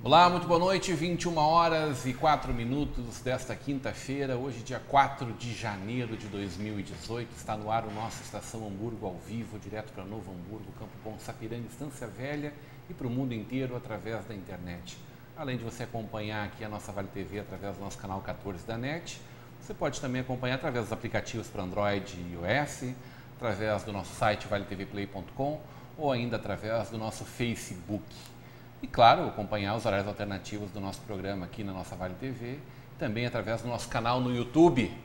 Olá, muito boa noite, 21h04 desta quinta-feira, hoje dia 4 de janeiro de 2018, está no ar o nosso Estação Hamburgo ao vivo, direto para Novo Hamburgo, Campo Bom, Sapiranga, Estância Velha e para o mundo inteiro através da internet. Além de você acompanhar aqui a nossa Vale TV através do nosso canal 14 da NET, você pode também acompanhar através dos aplicativos para Android e iOS, através do nosso site valetvplay.com ou ainda através do nosso Facebook. E, claro, acompanhar os horários alternativos do nosso programa aqui na nossa Vale TV, também através do nosso canal no YouTube.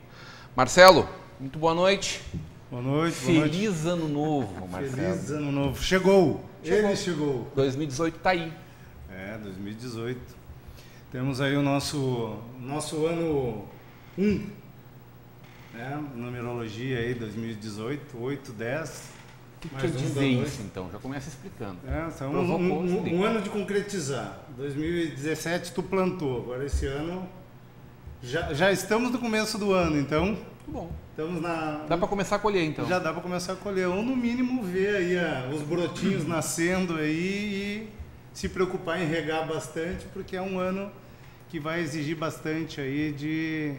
Marcelo, muito boa noite. Boa noite. Feliz ano novo, Marcelo. Feliz ano novo. Chegou. Ele chegou. 2018 está aí. 2018. Temos aí o nosso ano 1, né? Numerologia aí, 2018, 8, 10... O que quer dizer isso, então? Já começa explicando. Um ano de concretizar. 2017 tu plantou, agora esse ano já estamos no começo do ano, então... Bom. Estamos dá para começar a colher, então. Já dá para começar a colher, ou no mínimo ver aí os brotinhos nascendo aí e se preocupar em regar bastante, porque é um ano que vai exigir bastante aí de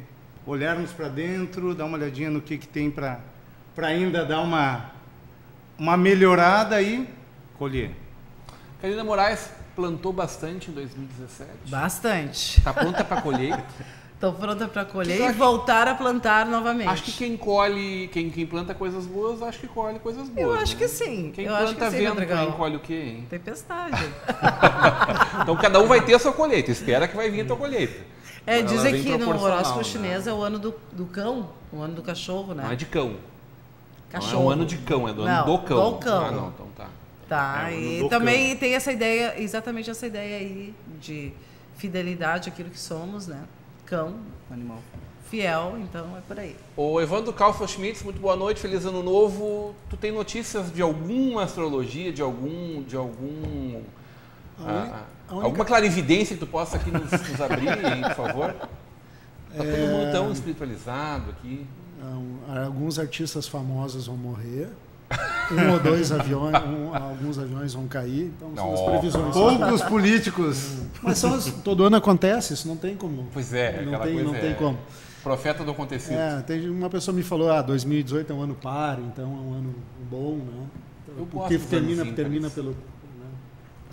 olharmos para dentro, dar uma olhadinha no que tem para ainda dar uma melhorada e colher. Karina Moraes plantou bastante em 2017? Bastante. Está pronta para colher? Estou pronta para colher e voltar a plantar novamente. Acho que quem planta coisas boas, acho que colhe coisas boas. Eu acho que sim. Quem planta vento, quem colhe o quê, hein? Tempestade. Então cada um vai ter a sua colheita. Espera que vai vir a tua colheita. Dizem que no horóscopo chinês é o ano do cão, o ano do cachorro, né? Não é de cão. Cachorro. Não é um ano de cão, é do ano do cão. Do cão. Ah, não, então tá. Tá, e também cão. Tem essa ideia, exatamente essa ideia aí de fidelidade àquilo que somos, né? Cão, animal fiel, então é por aí. O Evandro Kaufmann Schmitz, muito boa noite, feliz ano novo. Tu tem notícias de alguma astrologia, de alguma clarividência que tu possa aqui nos abrir, por favor? Tá todo mundo tão espiritualizado aqui. Alguns artistas famosos vão morrer, um ou dois aviões, alguns aviões vão cair, então são as previsões. Poucos políticos. Mas todo ano acontece, isso não tem como. Pois é, não tem como. Profeta do acontecido. Uma pessoa me falou, 2018 é um ano par, então é um ano bom, né? Eu porque gosto termina pelo... Né?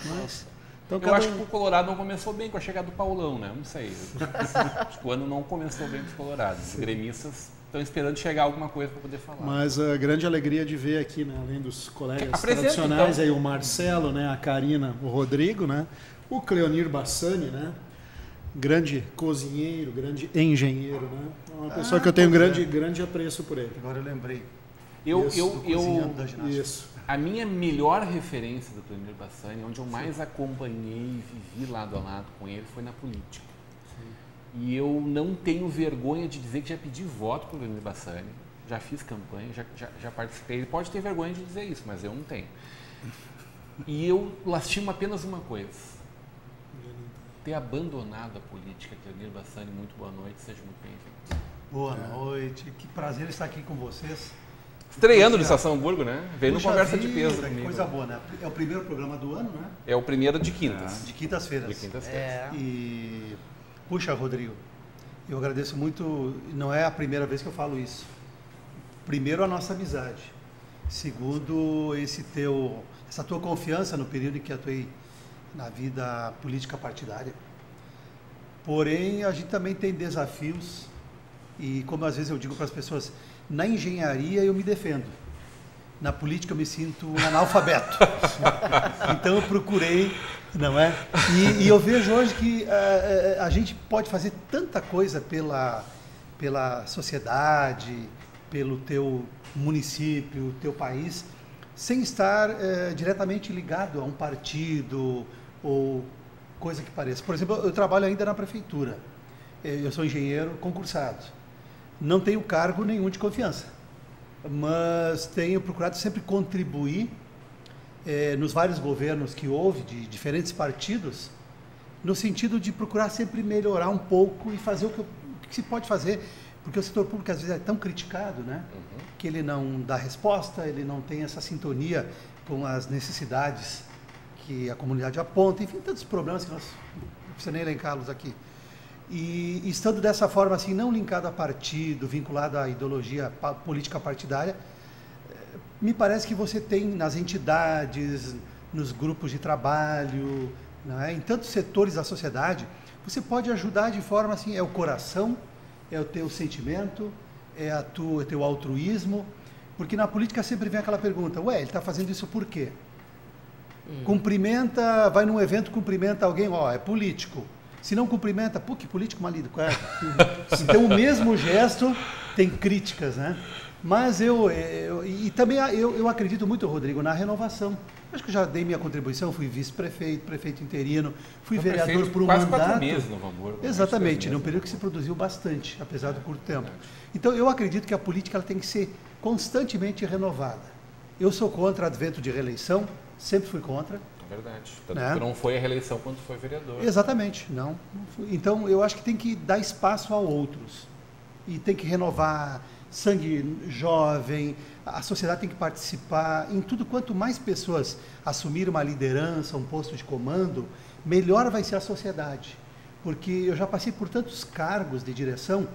Mas, então, eu acho que o Colorado não começou bem com a chegada do Paulão, né? Não sei. Acho que o ano não começou bem com os colorados. Os gremistas estão esperando chegar alguma coisa para poder falar. Mas a grande alegria de ver aqui, né, além dos colegas tradicionais, então. Aí o Marcelo, né, a Karina, o Rodrigo, né, o Cleonir Bassani, né, grande cozinheiro, grande engenheiro, né, uma pessoa que eu tenho grande apreço por ele. Agora eu lembrei. Isso. A minha melhor referência do Cleonir Bassani, onde eu mais acompanhei e vivi lado a lado com ele, foi na política. E eu não tenho vergonha de dizer que já pedi voto para o Cleonir Bassani, já fiz campanha, já participei. Ele pode ter vergonha de dizer isso, mas eu não tenho. E eu lastimo apenas uma coisa: ter abandonado a política. Cleonir Bassani, muito boa noite, seja muito bem-vindo. Boa noite, que prazer estar aqui com vocês. Estreando no Estação Hamburgo, né? Veio no Conversa de Peso comigo. Coisa boa, né? É o primeiro programa do ano, né? É o primeiro de quintas. De quintas-feiras. De quintas-feiras. E, puxa, Rodrigo, eu agradeço muito, não é a primeira vez que eu falo isso. Primeiro, a nossa amizade. Segundo, essa tua confiança no período em que atuei na vida política partidária. Porém, a gente também tem desafios e, como às vezes eu digo para as pessoas, na engenharia eu me defendo, na política eu me sinto analfabeto. Então eu procurei, não é? E eu vejo hoje que a gente pode fazer tanta coisa pela sociedade, pelo teu município, teu país, sem estar diretamente ligado a um partido ou coisa que pareça. Por exemplo, eu trabalho ainda na prefeitura, eu sou engenheiro concursado. Não tenho cargo nenhum de confiança. mas tenho procurado sempre contribuir nos vários governos que houve, de diferentes partidos, no sentido de procurar sempre melhorar um pouco e fazer o que se pode fazer, porque o setor público às vezes é tão criticado, né? Que ele não dá resposta, ele não tem essa sintonia com as necessidades que a comunidade aponta, enfim, tantos problemas que nós não precisamos nem elencá-los aqui. E estando dessa forma, assim, não linkado a partido, vinculado à ideologia política partidária, me parece que você tem nas entidades, nos grupos de trabalho, né, em tantos setores da sociedade, você pode ajudar de forma assim, é o coração, é o teu sentimento, é o teu altruísmo, porque na política sempre vem aquela pergunta, ué, ele está fazendo isso por quê? Cumprimenta, vai num evento, cumprimenta alguém, é político. Se não cumprimenta, pô, que político malido. Então o mesmo gesto tem críticas, né? Mas eu acredito muito, Rodrigo, na renovação. Acho que eu já dei minha contribuição, fui vice-prefeito, prefeito interino, fui vereador por um quase mandato. 4 meses no Novo Hamburgo. Exatamente, num período que se produziu bastante, apesar do curto tempo. Então eu acredito que a política ela tem que ser constantemente renovada. Eu sou contra o advento de reeleição, sempre fui contra. É verdade. Tanto que não foi a reeleição quando foi vereador. Exatamente, não fui. Então eu acho que tem que dar espaço a outros. E tem que renovar sangue jovem, a sociedade tem que participar em tudo. Quanto mais pessoas assumirem uma liderança, um posto de comando, melhor vai ser a sociedade. Porque eu já passei por tantos cargos de direção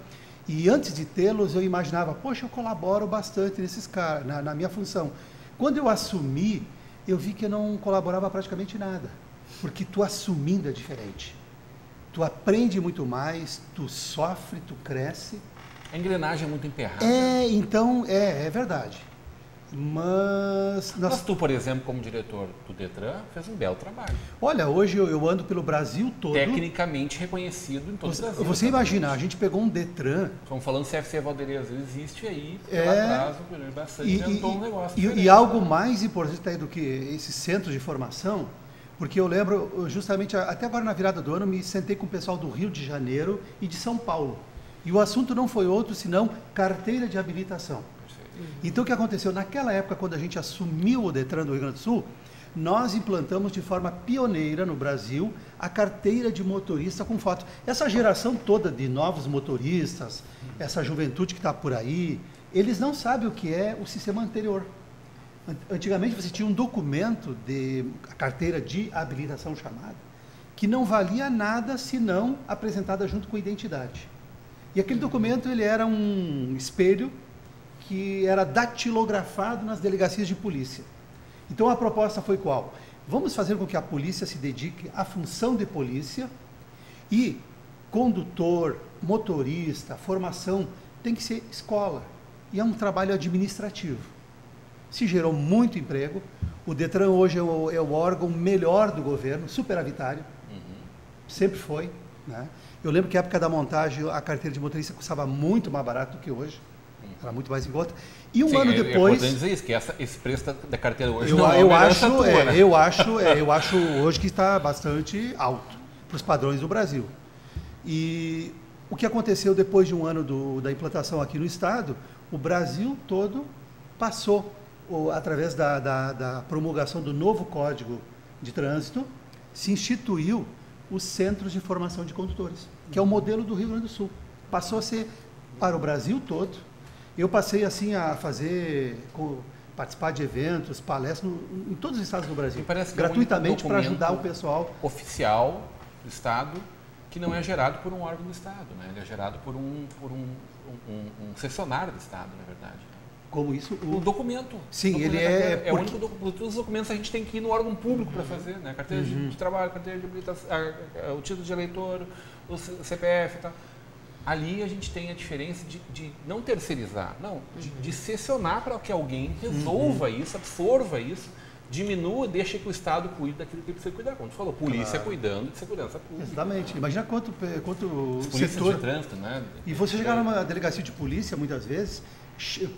e antes de tê-los eu imaginava, poxa, eu colaboro bastante nesses na minha função. Quando eu assumi, eu vi que eu não colaborava praticamente nada, porque tu assumindo é diferente. Tu aprende muito mais, tu sofre, tu cresce. A engrenagem é muito emperrada. Então, é verdade. Mas tu, por exemplo, como diretor do Detran, fez um belo trabalho. Olha, hoje eu ando pelo Brasil todo. Tecnicamente reconhecido em todo o Brasil. Você imagina, a gente pegou um Detran. Estamos falando CFC Valdereza, existe aí, pelo atraso, bastante, inventou um negócio e algo mais importante do que esses centros de formação, porque eu lembro, justamente, até agora na virada do ano, me sentei com o pessoal do Rio de Janeiro e de São Paulo. E o assunto não foi outro, senão carteira de habilitação. Então, o que aconteceu? Naquela época, quando a gente assumiu o Detran do Rio Grande do Sul, nós implantamos de forma pioneira no Brasil a carteira de motorista com foto. Essa geração toda de novos motoristas, essa juventude que está por aí, eles não sabem o que é o sistema anterior. Antigamente, você tinha um documento de a carteira de habilitação chamada, que não valia nada se não apresentada junto com a identidade. E aquele documento ele era um espelho que era datilografado nas delegacias de polícia. Então a proposta foi qual? Vamos fazer com que a polícia se dedique à função de polícia e condutor, motorista, formação tem que ser escola. E é um trabalho administrativo. Se gerou muito emprego. O Detran hoje é o órgão melhor do governo, superavitário. Sempre foi, né? Eu lembro que na época da montagem a carteira de motorista custava muito mais barato do que hoje. Era muito mais em conta. E um ano depois... É importante dizer isso, que esse preço da carteira hoje eu acho hoje que está bastante alto para os padrões do Brasil. E o que aconteceu depois de um ano da implantação aqui no Estado, o Brasil todo passou, através da promulgação do novo Código de Trânsito, se instituiu os Centros de Formação de Condutores, que é o modelo do Rio Grande do Sul. Passou a ser para o Brasil todo. Eu passei assim a participar de eventos, palestras em todos os estados do Brasil, gratuitamente para ajudar o pessoal. Oficial do Estado, que não é gerado por um órgão do Estado, né? Ele é gerado por um cessionário do Estado, na verdade. Como isso? O documento. Sim, ele é o único documento. Todos os documentos a gente tem que ir no órgão público para fazer, né? Carteira de trabalho, carteira de habilitação, o título de eleitor, o CPF e tal. Ali a gente tem a diferença de não terceirizar, não, de cessionar para que alguém resolva isso, absorva isso, diminua, deixa que o Estado cuide daquilo que precisa cuidar. Como tu falou, polícia cuidando de segurança pública. Exatamente. Imagina quanto setor de trânsito, né? E você chegar numa delegacia de polícia, muitas vezes,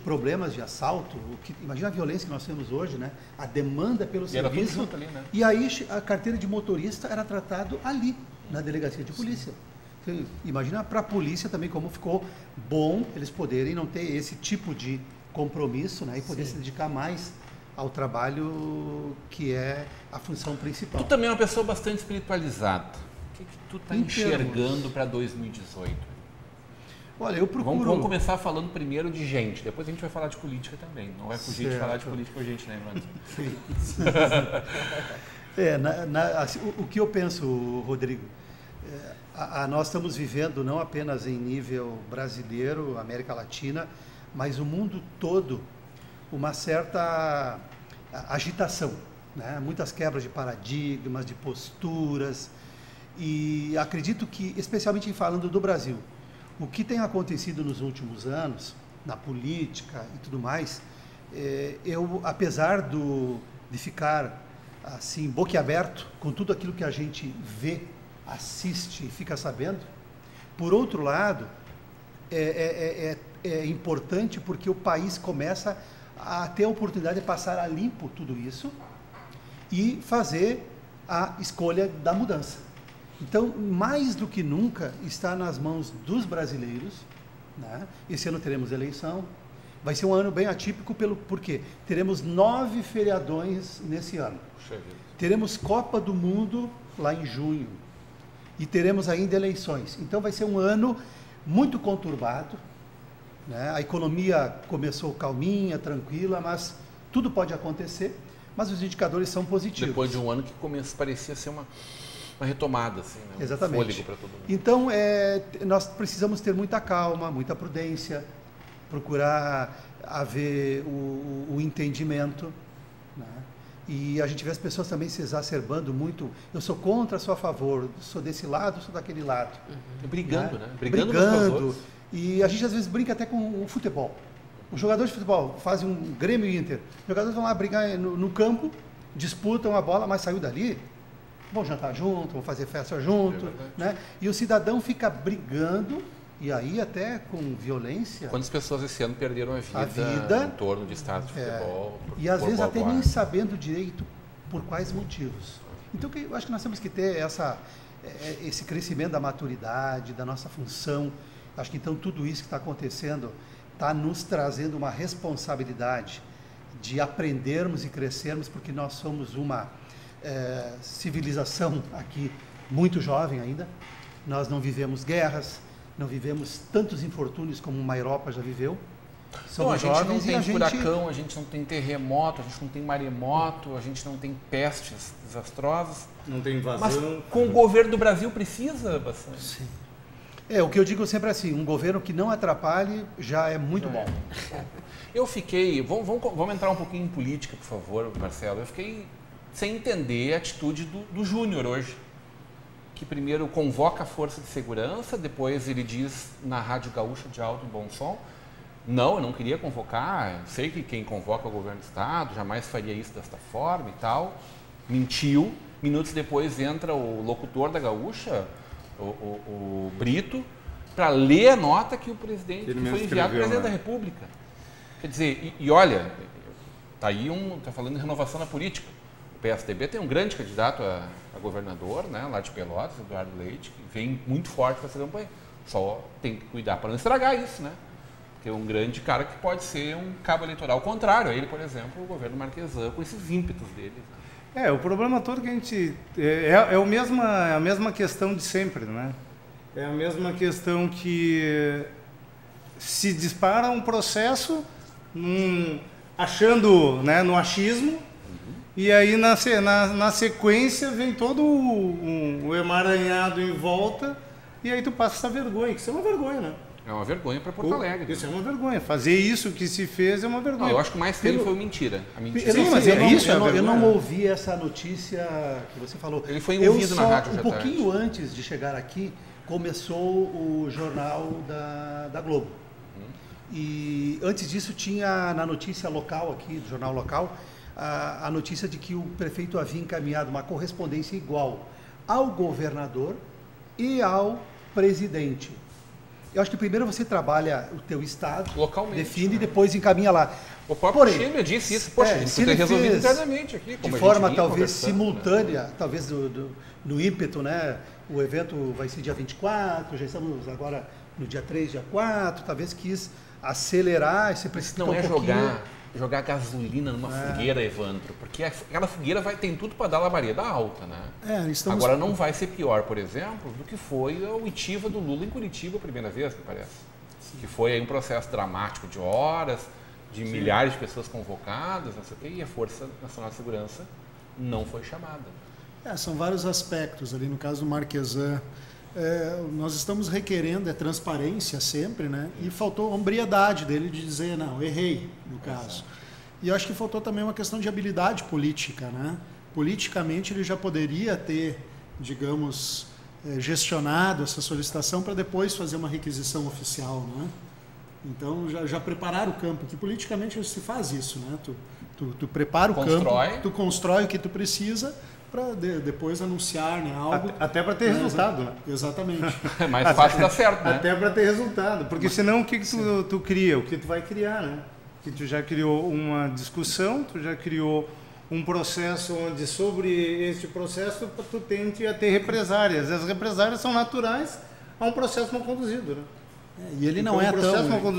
problemas de assalto, imagina a violência que nós temos hoje, né? A demanda pelo serviço. Ali, né? E aí a carteira de motorista era tratado ali, na delegacia de polícia. Imagina para a polícia também como ficou bom eles poderem não ter esse tipo de compromisso, né, e poder se dedicar mais ao trabalho que é a função principal. Tu também é uma pessoa bastante espiritualizada. O que tu está enxergando para 2018? Olha, eu procuro... Vamos começar falando primeiro de gente, depois a gente vai falar de política também. Não vai fugir de falar de política com a gente, né, Evandro? Sim. O que eu penso, Rodrigo, nós estamos vivendo não apenas em nível brasileiro, América Latina, mas o mundo todo, uma certa agitação, né? Muitas quebras de paradigmas, de posturas, e acredito que, especialmente falando do Brasil, o que tem acontecido nos últimos anos, na política e tudo mais, eu, apesar de ficar assim, boquiaberto com tudo aquilo que a gente vê, assiste e fica sabendo, por outro lado, é importante porque o país começa a ter a oportunidade de passar a limpo tudo isso e fazer a escolha da mudança. Então, mais do que nunca, está nas mãos dos brasileiros, né? Esse ano teremos eleição, vai ser um ano bem atípico, porque teremos 9 feriadões nesse ano. Teremos Copa do Mundo lá em junho e teremos ainda eleições. Então, vai ser um ano muito conturbado, né? A economia começou calminha, tranquila, mas tudo pode acontecer, mas os indicadores são positivos. Depois de um ano que parecia ser uma retomada, assim, né? Exatamente. Um fôlego para todo mundo. Então, nós precisamos ter muita calma, muita prudência, procurar haver o entendimento, né? E a gente vê as pessoas também se exacerbando muito. Eu sou contra, sou a favor, sou desse lado, sou daquele lado. Brigando, né? Brigando. E a gente às vezes brinca até com o futebol. Os jogadores de futebol fazem um Grêmio e Inter. Os jogadores vão lá brigar no campo, disputam a bola, mas saiu dali, vão jantar junto, vão fazer festa junto, né? E o cidadão fica brigando, e aí até com violência. Quantas pessoas esse ano perderam a vida em torno de estádios de futebol? E às vezes até nem sabendo direito por quais motivos. Então eu acho que nós temos que ter esse crescimento da maturidade, da nossa função. Acho que então tudo isso que está acontecendo está nos trazendo uma responsabilidade de aprendermos e crescermos, porque nós somos uma civilização aqui muito jovem ainda. Nós não vivemos guerras, não vivemos tantos infortúnios como uma Europa já viveu. Somos jovens e a gente não tem furacão, a gente não tem terremoto, a gente não tem maremoto, a gente não tem pestes desastrosas. Não tem invasão. Mas com o governo do Brasil precisa bastante. Sim. O que eu digo sempre assim, um governo que não atrapalhe já é muito bom. Eu fiquei, vamos entrar um pouquinho em política, por favor, Marcelo. Eu fiquei sem entender a atitude do Júnior hoje, que primeiro convoca a Força de Segurança, depois ele diz na Rádio Gaúcha de alto e bom som, não, eu não queria convocar, eu sei que quem convoca é o governo do Estado, jamais faria isso desta forma e tal. Mentiu. Minutos depois entra o locutor da Gaúcha, o Brito, para ler a nota que o presidente que foi enviado ao presidente da República. Quer dizer, e olha, está falando de renovação na política. O PSDB tem um grande candidato a governador, né, lá de Pelotas, Eduardo Leite, que vem muito forte para essa campanha. Só tem que cuidar para não estragar isso, né? Porque é um grande cara que pode ser um cabo eleitoral contrário a ele, por exemplo, o governo Marquesan, com esses ímpetos dele. O problema todo que a gente... É a mesma questão de sempre, né? É a mesma questão que se dispara um processo achando, né, no achismo, e aí na sequência vem todo o emaranhado em volta, e aí tu passa essa vergonha, que isso é uma vergonha, né? É uma vergonha para Porto Alegre. Isso é uma vergonha. Fazer isso que se fez é uma vergonha. Não, eu acho que o mais feio foi mentira. A mentira. Sim, mas eu não ouvi essa notícia que você falou. Ele foi envolvido na rádio já pouquinho antes de chegar aqui, começou o jornal da Globo. E antes disso tinha na notícia local aqui, do jornal local, a notícia de que o prefeito havia encaminhado uma correspondência igual ao governador e ao presidente. Eu acho que primeiro você trabalha o teu estado, localmente, define, e depois encaminha lá. O próprio Chile disse isso, poxa, a gente tem resolvido internamente aqui. De forma talvez simultânea, né? Talvez no ímpeto, né? O evento vai ser dia 24, já estamos agora no dia 3, dia 4, talvez quis acelerar, você precisa não é jogar gasolina numa fogueira, Evandro, porque aquela fogueira tem tudo para dar labareda alta, né? Agora não vai ser pior, por exemplo, do que foi a oitiva do Lula em Curitiba a primeira vez, me parece. Sim. Que foi aí um processo dramático de horas, de milhares de pessoas convocadas, não sei o quê, e a Força Nacional de Segurança não foi chamada. São vários aspectos ali, no caso do Marquesan. Nós estamos requerendo transparência sempre, né? E faltou hombridade dele de dizer, não, errei, no caso. E eu acho que faltou também uma questão de habilidade política, né? Politicamente ele já poderia ter, digamos, gestionado essa solicitação para depois fazer uma requisição oficial, né? Então já preparar o campo, que politicamente se faz isso, né? Tu prepara o campo, tu constrói o que tu precisa para depois anunciar, né, algo. Até para ter resultado, né? Exatamente. É mais fácil dar certo, né? Até para ter resultado. Porque senão o que tu cria? O que tu vai criar, né? Que tu já criou uma discussão, tu já criou um processo onde sobre este processo tu tende a ter represárias. As represárias são naturais a um processo mal conduzido, né? E ele não é tão...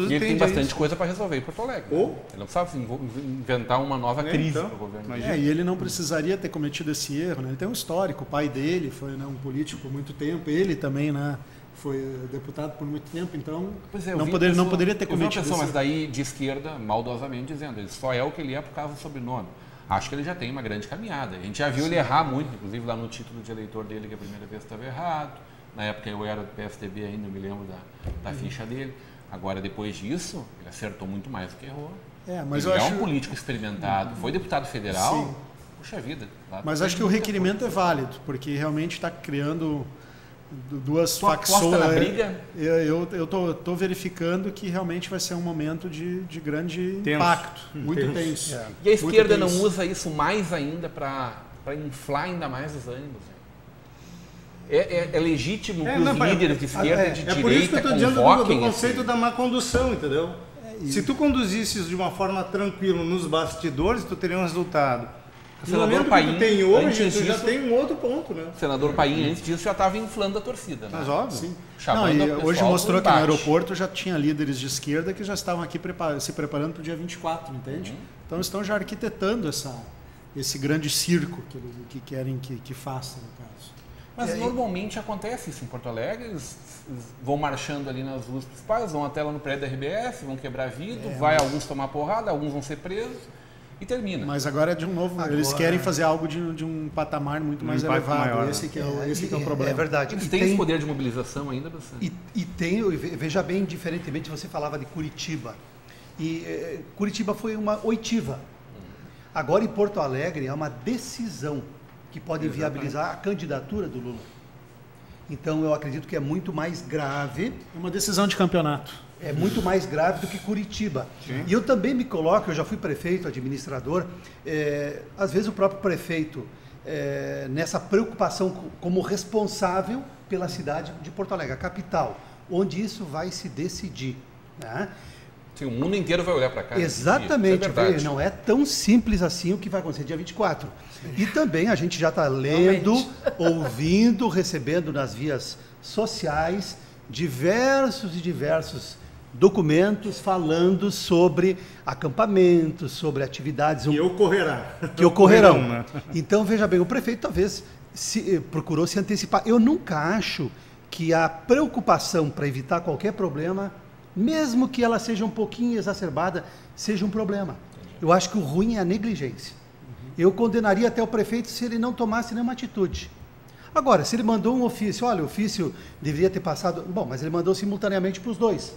E ele tem bastante coisa para resolver em Porto Alegre. Ele não precisa inventar uma nova crise para o governo. E ele não precisaria ter cometido esse erro, né? Ele tem um histórico, o pai dele foi, né, um político por muito tempo, ele também, né, foi deputado por muito tempo, então não poderia ter cometido esse erro. Mas daí de esquerda, maldosamente, dizendo ele só é o que ele é por causa do sobrenome. Acho que ele já tem uma grande caminhada. A gente já viu ele errar muito, inclusive lá no título de eleitor dele, que a primeira vez estava errado. Na época eu era do PSDB ainda, eu me lembro da ficha dele. Agora, depois disso, ele acertou muito mais do que errou. Mas ele um político experimentado, foi deputado federal. Sim. Puxa vida. Mas acho que o requerimento é válido, porque realmente está criando duas facções. Na briga? Eu tô verificando que realmente vai ser um momento de grande impacto, muito tenso. E a esquerda não usa isso mais ainda para inflar ainda mais os ânimos? É legítimo que os líderes de esquerda e de direita convoquem... É por isso que eu estou dizendo do conceito da má condução, entendeu? Se tu conduzisses de uma forma tranquila nos bastidores, tu teria um resultado. O senador Paim, que tu tem hoje, tu já tem um outro ponto, né? O senador Paim, antes disso, já estava inflando a torcida, né? Mas óbvio. Sim. Hoje mostrou que no aeroporto já tinha líderes de esquerda que já estavam aqui se preparando para o dia 24, entende? Então estão já arquitetando esse grande circo que querem que faça, no caso. Mas normalmente acontece isso em Porto Alegre, eles vão marchando ali nas ruas principais, vão até lá no prédio da RBS, vão quebrar vidro, alguns tomar porrada, alguns vão ser presos e termina. Mas agora é de novo, eles querem fazer algo de um patamar muito mais elevado, maior, esse que é o problema. É verdade. Eles têm esse poder de mobilização ainda, bastante. Veja bem, diferentemente, você falava de Curitiba, e Curitiba foi uma oitiva. Agora em Porto Alegre é uma decisão que pode viabilizar a candidatura do Lula. Então, eu acredito que é muito mais grave. É uma decisão de campeonato. É muito mais grave do que Curitiba. Sim. E eu também me coloco, eu já fui prefeito, administrador, às vezes o próprio prefeito, nessa preocupação como responsável pela cidade de Porto Alegre, a capital, onde isso vai se decidir, né? Sim, o mundo inteiro vai olhar para cá. Exatamente, não é tão simples assim o que vai acontecer dia 24. Sim. E também a gente já está lendo, ouvindo, recebendo nas vias sociais diversos documentos falando sobre acampamentos, sobre atividades que ocorrerão. Né? Então, veja bem, o prefeito talvez procurou se antecipar. Eu nunca acho que a preocupação para evitar qualquer problema, mesmo que ela seja um pouquinho exacerbada, seja um problema. Eu acho que o ruim é a negligência. Eu condenaria até o prefeito se ele não tomasse nenhuma atitude. Agora, se ele mandou um ofício, olha, o ofício deveria ter passado... Bom, mas ele mandou simultaneamente para os dois,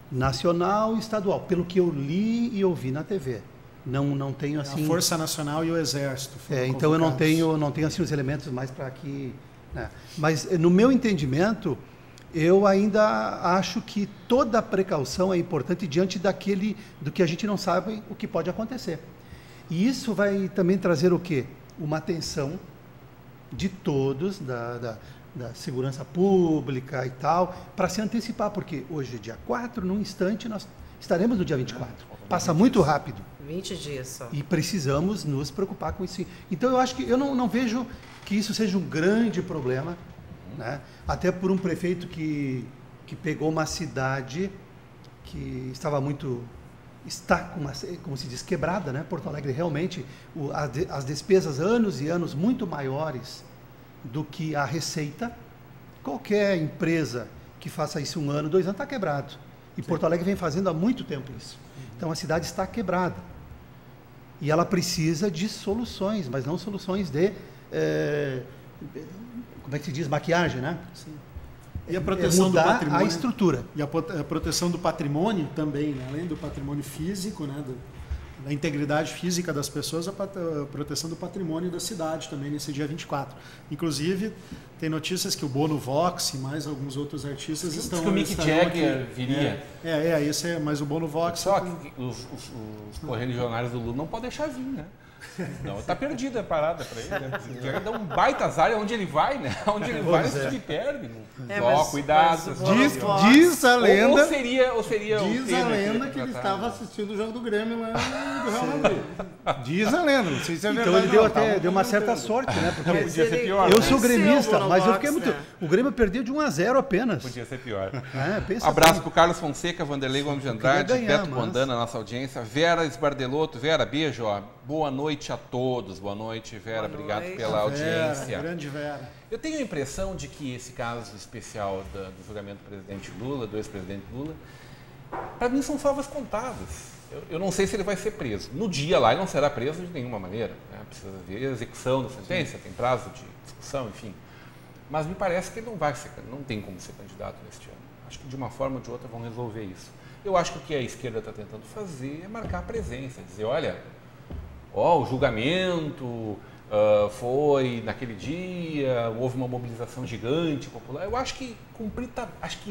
nacional e estadual, pelo que eu li e ouvi na TV. Não tenho assim... A Força Nacional e o Exército. Então eu não tenho assim os elementos mais para que... Né? Mas no meu entendimento, eu ainda acho que toda precaução é importante diante do que a gente não sabe o que pode acontecer. E isso vai também trazer o quê? Uma atenção de todos, da segurança pública e tal, para se antecipar, porque hoje é dia 4, num instante nós estaremos no dia 24. Passa muito rápido. 20 dias só. E precisamos nos preocupar com isso. Então eu acho que eu não vejo que isso seja um grande problema, né? Até por um prefeito que pegou uma cidade que estava muito... Está, como se diz, quebrada, né? Porto Alegre realmente, as despesas anos e anos muito maiores do que a receita. Qualquer empresa que faça isso 1 ano, 2 anos, está quebrado. E Porto Alegre vem fazendo há muito tempo isso. Então a cidade está quebrada. E ela precisa de soluções, mas não soluções de, como é que se diz, maquiagem, né? Sim. E a proteção do patrimônio, a estrutura. E a proteção do patrimônio também, né? Além do patrimônio físico, né? Da integridade física das pessoas, a proteção do patrimônio da cidade também nesse dia 24. Inclusive, tem notícias que o Bono Vox e mais alguns outros artistas estão... que o Mick Jagger viria. Isso é, mas o Bono Vox... Só que os correligionários do Lula não podem deixar vir, né? Não, tá perdida a parada para ele, né? O Jagger dá um baita azar, onde ele vai, né? Onde ele vai, o time perde. Cuidado. Diz a lenda... Ou seria diz a lenda que ele estava assistindo o jogo do Grêmio lá do Real Madrid. Diz a lenda, não sei se é verdade. Então ele deu uma certa sorte, né? Porque podia ser pior. Eu sou gremista, mas eu fiquei muito... O Grêmio perdeu de 1-0 apenas. Podia ser pior. Abraço pro Carlos Fonseca, Vanderlei Gomes de Andrade, Beto Bandana, nossa audiência. Vera Esbardelotto. Vera, beijo, ó. Boa noite a todos. Boa noite, Vera. Obrigado pela audiência. Grande Vera. Eu tenho a impressão de que esse caso especial do julgamento do presidente Lula, do ex-presidente Lula, para mim são favas contadas. Eu não sei se ele vai ser preso. No dia lá ele não será preso de nenhuma maneira. Né? Precisa ver a execução da sentença, tem prazo de discussão, enfim. Mas me parece que ele não vai ser, não tem como ser candidato neste ano. Acho que de uma forma ou de outra vão resolver isso. Eu acho que o que a esquerda está tentando fazer é marcar a presença, dizer, olha, o julgamento foi naquele dia, houve uma mobilização gigante, popular. Eu acho que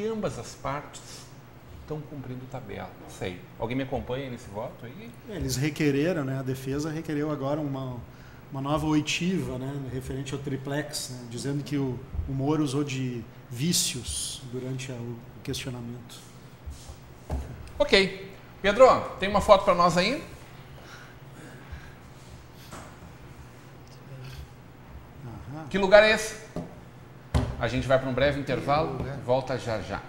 ambas as partes estão cumprindo tabela. Não sei. Alguém me acompanha nesse voto aí? Eles requereram, né? A defesa requereu agora uma nova oitiva, né? Referente ao triplex, né? Dizendo que o Moro usou de vícios durante o questionamento. Ok. Pedro, tem uma foto para nós aí? Que lugar é esse? A gente vai para um breve intervalo, volta já já.